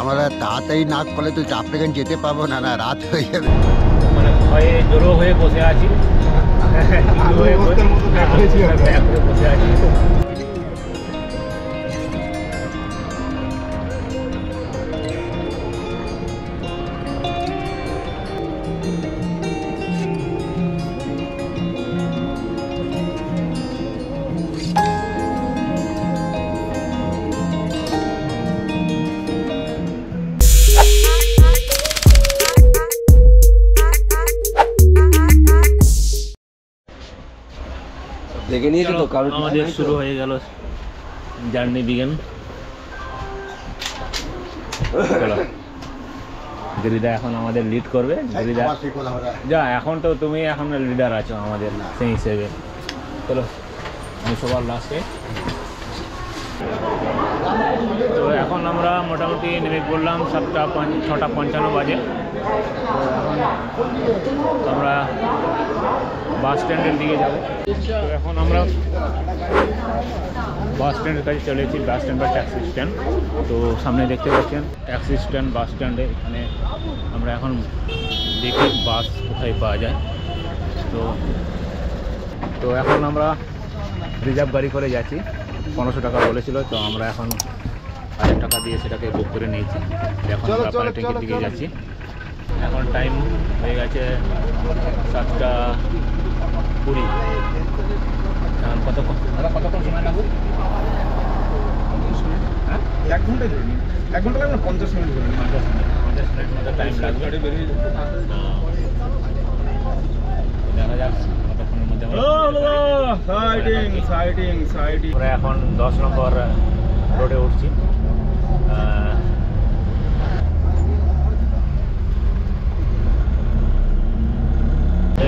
আমরা তাড়াতাড়ি না করলে তো চাপড়াগান যেতে পারবো না, না রাত হয়ে যাবে। মানে ভয়ে জড়ো হয়ে বসে আছি, বসে আছি। দেখে নিয়েছো তো কারণ আমাদের শুরু হয়ে গেল জার্নি বিগেন। চলো গিরিদা এখন আমাদের লিড করবে। গিরিদা যা, এখন তো তুমি এখন লিডার আছো আমাদের সেই হিসেবে। চলো আমি সবার লাস্টে। তো এখন আমরা মোটামুটি নেমে পড়লাম 6:55 বাজে। তো এখন আমরা বাস স্ট্যান্ডের দিকে যাব। তো এখন আমরা বাস স্ট্যান্ডের কাছে চলেছি, বাস স্ট্যান্ড বা ট্যাক্সি স্ট্যান্ড। তো সামনে দেখতে পাচ্ছেন ট্যাক্সি স্ট্যান্ড, বাস স্ট্যান্ডে এখানে আমরা এখন দেখি বাস কোথায় পাওয়া যায়। তো এখন আমরা রিজার্ভ গাড়ি করে যাচ্ছি, 1500 টাকা বলেছিল। তো আমরা এখন 1000 টাকা দিয়ে সেটাকে বুক করে নিয়েছি। এখন আমরা পানি ট্যাঙ্কির দিকে যাচ্ছি। এখন টাইম হয়ে গেছে 7:20। কতক্ষণ সময় লাগবে? 1 ঘন্টা ধরে নিন, 1 ঘন্টা লাগবে না, 50 মিনিট ধরে নিন। 50 মিনিট মতো টাইম লাগবে। দেখা যাক কতক্ষণের মধ্যে আমরা এখন 10 নম্বর রোডে উঠছি।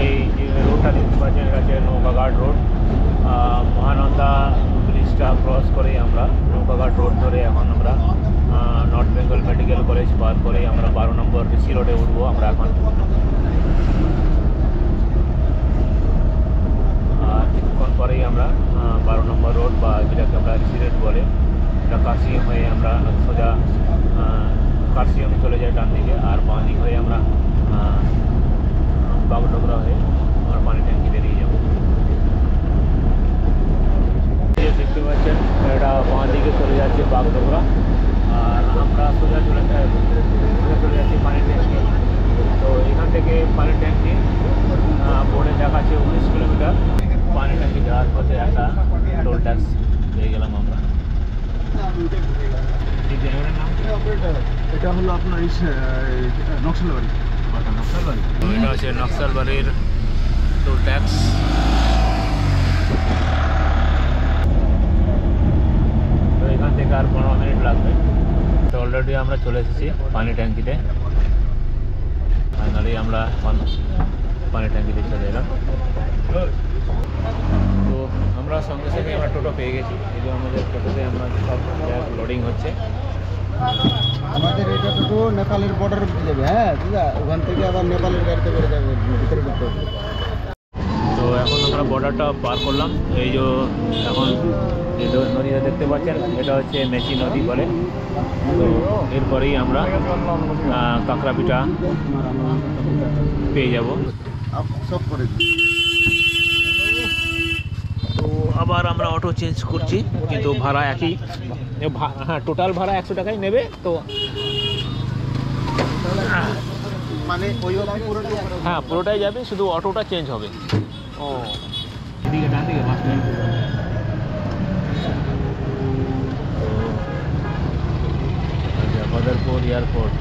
এই যে রোডটা দেখতে পাচ্ছেন এটা হচ্ছে নৌকাঘাট রোড। মহানন্দা ব্রিজটা ক্রস করেই আমরা নৌকাঘাট রোড ধরে এখন আমরা নর্থ বেঙ্গল মেডিকেল কলেজ পার করে আমরা 12 নম্বর ঋষি রোডে উঠবো। আমরা এখন কিছুক্ষণ পরেই আমরা 12 নম্বর রোড বা যেটাকে আমরা ঋষি রোড বলে, এটা কার্শিয়াম হয়ে আমরা সোজা কার্শিয়ামে চলে যাই ডান দিকে, আর বাঁ দিক হয়ে আমরা বাবুডোগরা হয়ে আমরা পানি ট্যাঙ্কি বেরিয়ে যাবো। দেখতে পাচ্ছেন এটা বাঁ দিকে চলে যাচ্ছে বাগডোগরা, আর আমরা সোজা চলে যাচ্ছি পানি ট্যাঙ্কি। তো এখান থেকে পানি ট্যাঙ্কি বোর্ডে দেখাচ্ছে 19 কিলোমিটার। পানি ট্যাঙ্কি যাওয়ার পথে একটা টোল ট্যাক্স পেয়ে গেলাম আমরা। এটা হলো আপনার নকশালবাড়ি। এটা হচ্ছে নকশালবাড়ির টোল ট্যাক্স। তো এখান থেকে আর 15 মিনিট লাগবে। তো অলরেডি আমরা চলে এসেছি পানি ট্যাঙ্কিতে। ফাইনালি আমরা পানি ট্যাঙ্কিতে চলে এলাম। তো আমরা সঙ্গে সঙ্গে আমরা টোটো পেয়ে গেছি। এই যে আমাদের টোটোতে আমরা সব লোডিং হচ্ছে। আমাদের এটা টোটো নেপালের বর্ডার যাবে। হ্যাঁ দাদা, ওখান থেকে আবার নেপালের গাড়িতে করে যাবে, ভিতরে ঢুকতে হবে। তো এখন আমরা বর্ডারটা পার করলাম। এই যে এখন যে নদীটা দেখতে পাচ্ছেন এটা হচ্ছে মেচি নদী বলে। তো এরপরেই আমরা কাঁকড়াপিঠা পেয়ে যাব। সব করে তো আবার আমরা অটো চেঞ্জ করছি, কিন্তু ভাড়া একই। হ্যাঁ, টোটাল ভাড়া 100 টাকাই নেবে। তো মানে ওই হ্যাঁ পুরোটাই যাবে, শুধু অটোটা চেঞ্জ হবে। ও এদিকে ডান দিকে বাস স্ট্যান্ড। बदरपुर एयरपोर्ट।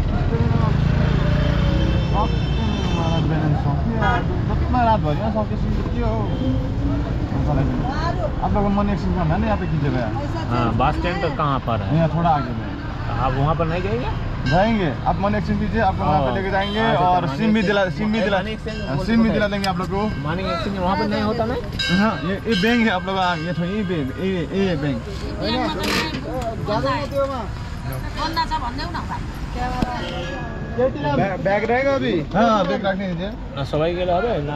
आप लोग मनी एक्सचेंज करना है ना, यहाँ पे कीजिए भैया। हाँ, बस स्टैंड तो कहाँ पर है? यहाँ थोड़ा आगे में। आप वहाँ पर नहीं जाएंगे? जाएंगे, आप मनी एक्सचेंज कीजिए, आपको वहाँ पे लेके जाएंगे और सिम भी दिला देंगे आप लोग को। मनी एक्सचेंज वहाँ पर नहीं होता ना? हाँ, ये बैंक है आप लोग, ये थोड़ी ये बैंक। बैग रहेगा अभी? हाँ, बैग रखने दीजिए ना, सबाई के लिए ना।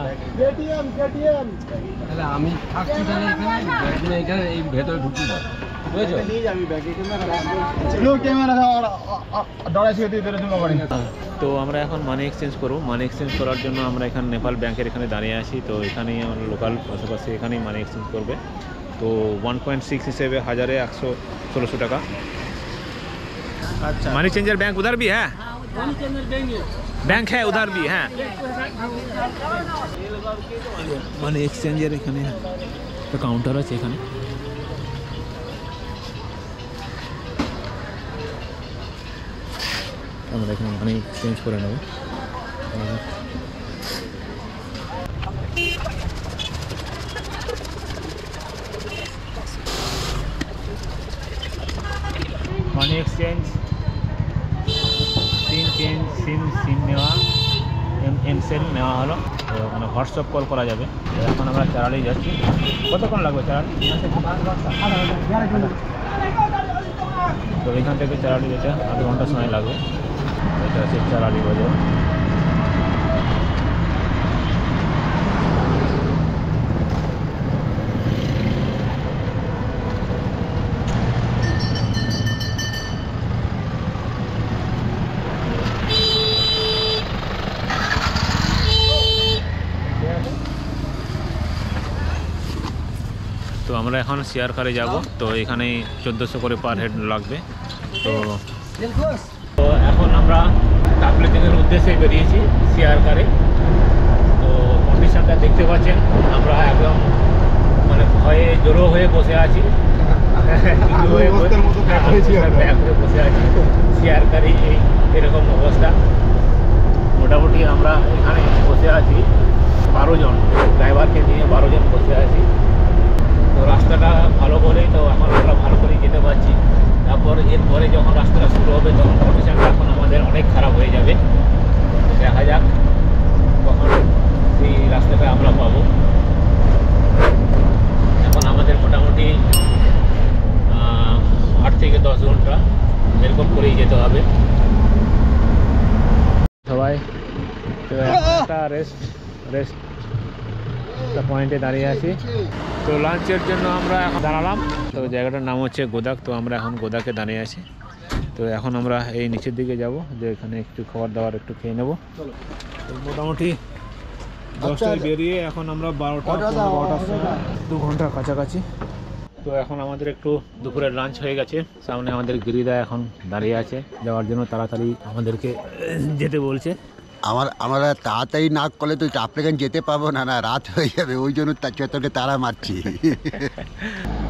আমি থাকছি তাহলে এখানে, এখানে এই ভেতরে ঢুকি না। বুঝেছো? নিয়ে যাবি ব্যাগে ক্যামেরা लो कैमरा था और डॉलर से तेरे दूंगा बड़ी তো আমরা এখন মানি এক্সচেঞ্জ করবো। মানি এক্সচেঞ্জ করার জন্য আমরা এখানে নেপাল ব্যাংকের এখানে দাঁড়িয়ে আছি। তো এখানেই আমরা লোকাল আশেপাশে এখানেই মানি এক্সচেঞ্জ করবে। তো 1.6 হিসেবে 1116 টাকা। अच्छा মানি চেঞ্জার बैंक उधर भी है? बैंक है उधर भी है। মানি এক্সচেঞ্জের এখানে একটা কাউন্টার আছে এখানে। আমরা এখানে মানি এক্সচেঞ্জ করে নেব। মানি এক্সচেঞ্জ সিম নেওয়া এমসেল নেওয়া হলো। তো ওখানে হোয়াটসঅ্যাপ কল করা যাবে। তো এখন আমরা চারালি যাচ্ছি। কতক্ষণ লাগবে চারালি? তো এখান থেকে চারালি যেতে 8 ঘন্টা সময় লাগবে। এটা হচ্ছে চারালি বাজার। তো আমরা এখন শেয়ার কারে যাব। তো এখানে 1400 করে পার হেড লাগবে। তো এখন আমরা তাপলিদিনের উদ্দেশ্যে বেরিয়েছি শেয়ার কারে। তো কন্ডিশনটা দেখতে পাচ্ছেন, আমরা একদম মানে ভয়ে জড়ো হয়ে বসে আছি। বসে আছি শেয়ার কারে, এরকম অবস্থা। মোটামুটি আমরা এখানে বসে আছি 12 জন, ড্রাইভারকে নিয়ে 12 জন বসে আছি। তো রাস্তাটা ভালো বলেই তো এখন আমরা ভালো করেই যেতে পারছি। তারপর এরপরে যখন রাস্তাটা শুরু হবে তখন কন্ডিশনটা এখন আমাদের অনেক খারাপ হয়ে যাবে। দেখা যাক কখন সেই রাস্তাটা আমরা পাবো। এখন আমাদের মোটামুটি 8 থেকে 10 ঘন্টা এরকম করেই যেতে হবে সবাই। তো একটা রেস্ট একটা পয়েন্টে দাঁড়িয়ে আছি। তো লাঞ্চের জন্য আমরা এখন দাঁড়ালাম। তো জায়গাটার নাম হচ্ছে গোদাক। তো আমরা এখন গোদাকে দাঁড়িয়ে আছি। তো এখন আমরা এই নিচের দিকে যাব, যে এখানে একটু খাবার দাবার একটু খেয়ে নেব। তো মোটামুটি 10টায় বেরিয়ে এখন আমরা 12টার সময় 2 ঘন্টার কাছাকাছি। তো এখন আমাদের একটু দুপুরের লাঞ্চ হয়ে গেছে। সামনে আমাদের গিরিদা এখন দাঁড়িয়ে আছে, যাওয়ার জন্য তাড়াতাড়ি আমাদেরকে যেতে বলছে। আমরা তাড়াতাড়ি না করলে তো আপনাকে যেতে পাবো না, রাত হয়ে যাবে, ওই জন্য তোকে তাড়া মারছি।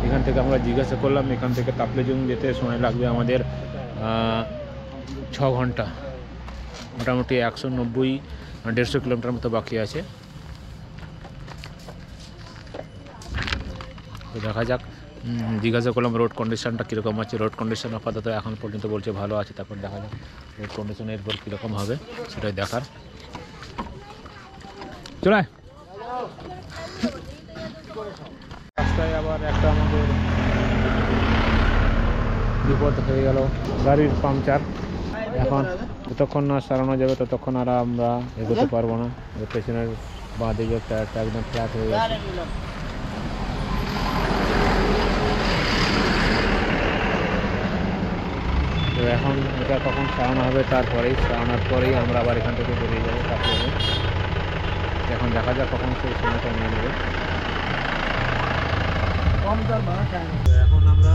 এখান থেকে আমরা জিজ্ঞাসা করলাম, এখান থেকে তাপলেজুং যেতে সময় লাগবে আমাদের 6 ঘন্টা। মোটামুটি 190-150 কিলোমিটার মতো বাকি আছে। তো দেখা যাক, জিজ্ঞাসা করলাম রোড কন্ডিশনটা কীরকম আছে। রোড কন্ডিশন আপাতত এখন পর্যন্ত বলছে ভালো আছে। তারপর দেখা যাক রোড কন্ডিশন এরপর কীরকম হবে সেটাই দেখার। চলায় রাস্তায় আবার একটা আমাদের বিপদ হয়ে গেল, গাড়ির পাংচার। এখন যতক্ষণ না সারানো যাবে ততক্ষণ আর আমরা এগোতে পারবো না। পেছনের বাঁ দিকে টায়ারটা একদম ফ্ল্যাট হয়ে গেছে। তো এখন এটা কখন সারানো হবে, সারানোর পরেই আমরা আবার এখান থেকে বেরিয়ে যাবো। তারপরে এখন দেখা যাক কখন সেই সময়টা নিয়ে নেবে। এখন আমরা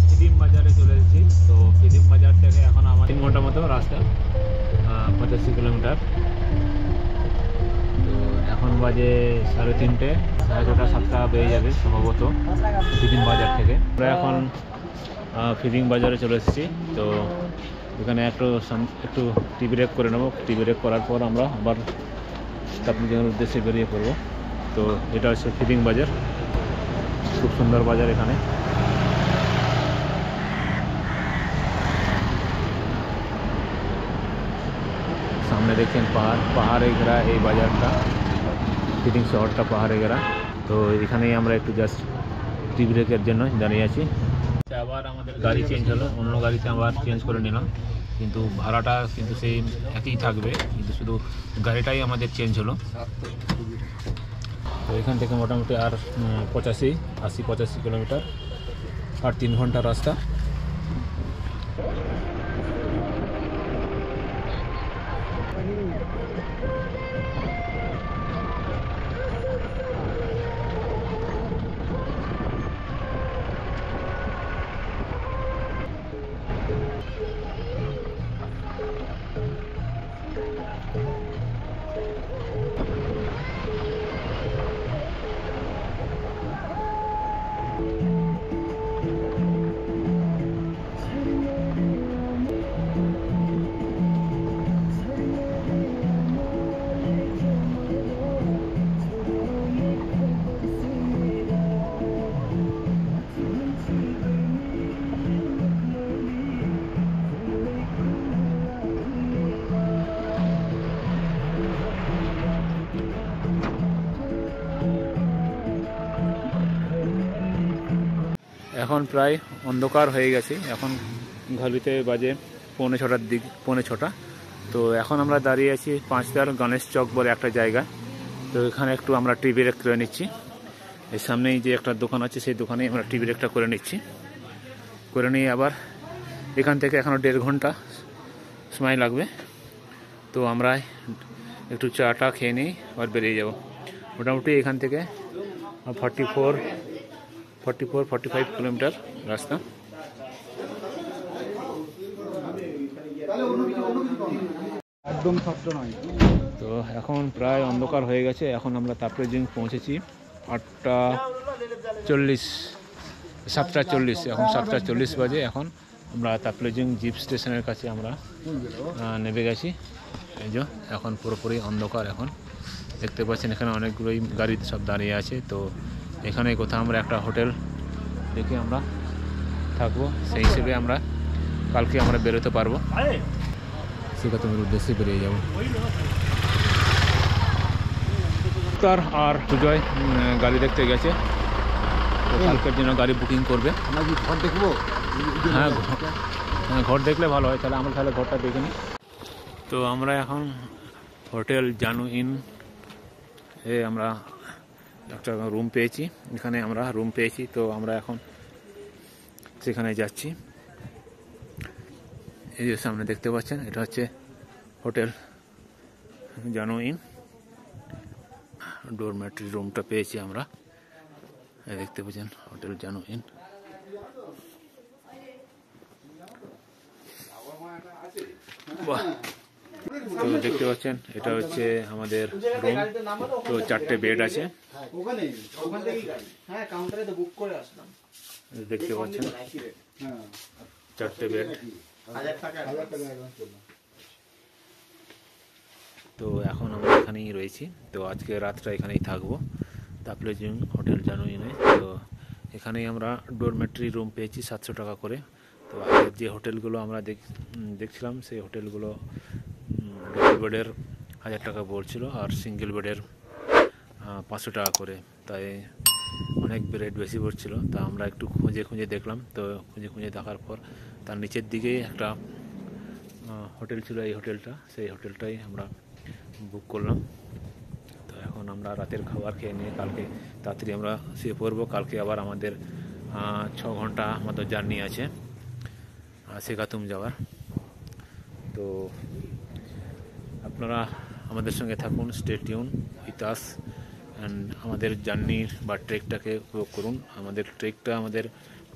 ফিদিম বাজারে চলে এসেছি। তো ফিদিম বাজার থেকে এখন আমার 3 ঘন্টার মতো রাস্তা, 85 কিলোমিটার। তো এখন বাজে 3:30, 6:30, 7টা বেজে যাবে সম্ভবত ফিদিম বাজার থেকে। আমরা এখন ফিদিং বাজারে চলে এসেছি। তো এখানে একটু টি ব্রেক করে নেবো। টি ব্রেক করার পর আমরা আবার তাপলিদিনের উদ্দেশ্যে বেরিয়ে পড়বো। তো এটা হচ্ছে ফিদিং বাজার, খুব সুন্দর বাজার। এখানে সামনে দেখছেন পাহাড়ে ঘেরা এই বাজারটা, ফিদিং শহরটা পাহাড়ে ঘেরা। তো এখানেই আমরা একটু জাস্ট টি ব্রেকের জন্য দাঁড়িয়ে আছি। আবার আমাদের গাড়ি চেঞ্জ হলো, অন্য গাড়িতে আবার চেঞ্জ করে নিলাম, কিন্তু ভাড়াটা কিন্তু সেই একই থাকবে, কিন্তু শুধু গাড়িটাই আমাদের চেঞ্জ হলো। তো এখান থেকে মোটামুটি আর 85 কিলোমিটার। আর 3 ঘন্টা রাস্তা। এখন প্রায় অন্ধকার হয়ে গেছে, এখন ঘড়িতে বাজে 5:45 দিক, 5:45। তো এখন আমরা দাঁড়িয়ে আছি 5 গণেশ চক বলে একটা জায়গা। তো এখানে একটু আমরা টি ব্রেক করে নিচ্ছি। এর সামনেই যে একটা দোকান আছে সেই দোকানে আমরা টি ব্রেকটা করে নিচ্ছি। করে নিয়ে আবার এখান থেকে এখনও 1.5 ঘন্টা সময় লাগবে। তো আমরা একটু চাটা খেয়ে নিই আর বেরিয়ে যাব। মোটামুটি এখান থেকে 44-45 কিলোমিটার রাস্তা। একদম শক্ত নয়। তো এখন প্রায় অন্ধকার হয়ে গেছে। এখন আমরা তাপরেজিং পৌঁছেছি 7:40। এখন 7:40 বাজে। এখন আমরা তাপরেজিং জিপ স্টেশনের কাছে আমরা নেমে গেছি। এই যে এখন পুরোপুরি অন্ধকার। এখন দেখতে পাচ্ছেন এখানে অনেকগুলোই গাড়ি সব দাঁড়িয়ে আছে। তো এখানে কোথাও আমরা একটা হোটেল দেখে আমরা থাকবো, সেই হিসেবে আমরা কালকে আমরা বেরোতে পারবো। সেখানের উদ্দেশ্যে বেরিয়ে যাব। তার আর সুজয় গাড়ি দেখতে গেছে, তো কালকের জন্য গাড়ি বুকিং করবে। আমরা কি ঘর দেখবো? হ্যাঁ, ঘর দেখলে ভালো হয়। তাহলে আমরা ঘরটা দেখে নিই। তো আমরা এখন হোটেল জানু ইন এ আমরা একটা রুম পেয়েছি। এখানে আমরা রুম পেয়েছি। তো আমরা এখন সেখানে যাচ্ছি। এই যে সামনে দেখতে পাচ্ছেন, এটা হচ্ছে হোটেল জানু ইন। ডোরমেট্রি রুমটা পেয়েছি আমরা। দেখতে পাচ্ছেন হোটেল জানু ইন। বাহ! তো দেখতে পাচ্ছেন এটা হচ্ছে আমাদের রুম। তো 4টে বেড আছে। দেখতে পাচ্ছেন 4টে বেড। তো এখন আমরা এখানেই রয়েছি। তো আজকে রাতটা এখানেই থাকবো তাপরেজিং হোটেল জানু ইনে। তো এখানেই আমরা ডোরমেট্রি রুম পেয়েছি 700 টাকা করে। তো আগের যে হোটেলগুলো আমরা দেখছিলাম সেই হোটেলগুলো ডবল বেডের 1000 টাকা পড়ছিল আর সিঙ্গেল বেডের 500 টাকা করে। তাই অনেক রেট বেশি পড়ছিল। তা আমরা একটু খুঁজে দেখলাম। তো খুঁজে দেখার পর তার নিচের দিকেই একটা হোটেল ছিল, এই হোটেলটা। সেই হোটেলটাই আমরা বুক করলাম। তো এখন আমরা রাতের খাবার খেয়ে নিয়ে কালকে তাড়াতাড়ি আমরা শুয়ে পড়বো। কালকে আবার আমাদের 6 ঘন্টা মতো জার্নি আছে সেকাতুম যাওয়ার। তো আপনারা আমাদের সঙ্গে থাকুন, stay tune with us and আমাদের জার্নির বা ট্রেকটাকে উপভোগ করুন। আমাদের ট্রেকটা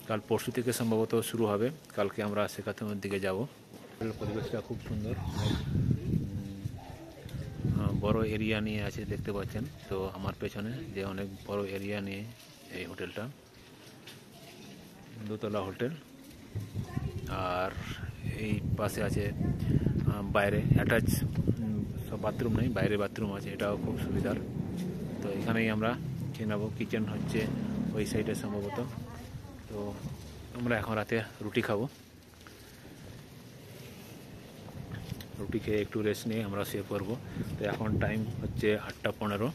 কাল পরশু থেকে সম্ভবত শুরু হবে। কালকে আমরা সেকাতুমের দিকে যাব। পরিবেশটা খুব সুন্দর, বড় এরিয়া নিয়ে আছে দেখতে পাচ্ছেন। তো আমার পেছনে যে অনেক বড় এরিয়া নিয়ে এই হোটেলটা, 2তলা হোটেল। আর এই পাশে আছে বাইরে অ্যাটাচ সব বাথরুম নেই, বাইরে বাথরুম আছে, এটাও খুব সুবিধার। তো এখানেই আমরা খেয়ে নেবো। কিচেন হচ্ছে ওই সাইডে সম্ভবত। তো আমরা এখন রাতে রুটি খাবো। রুটি খেয়ে একটু রেস্ট নিয়ে আমরা শুয়ে পড়বো। তো এখন টাইম হচ্ছে 8:15।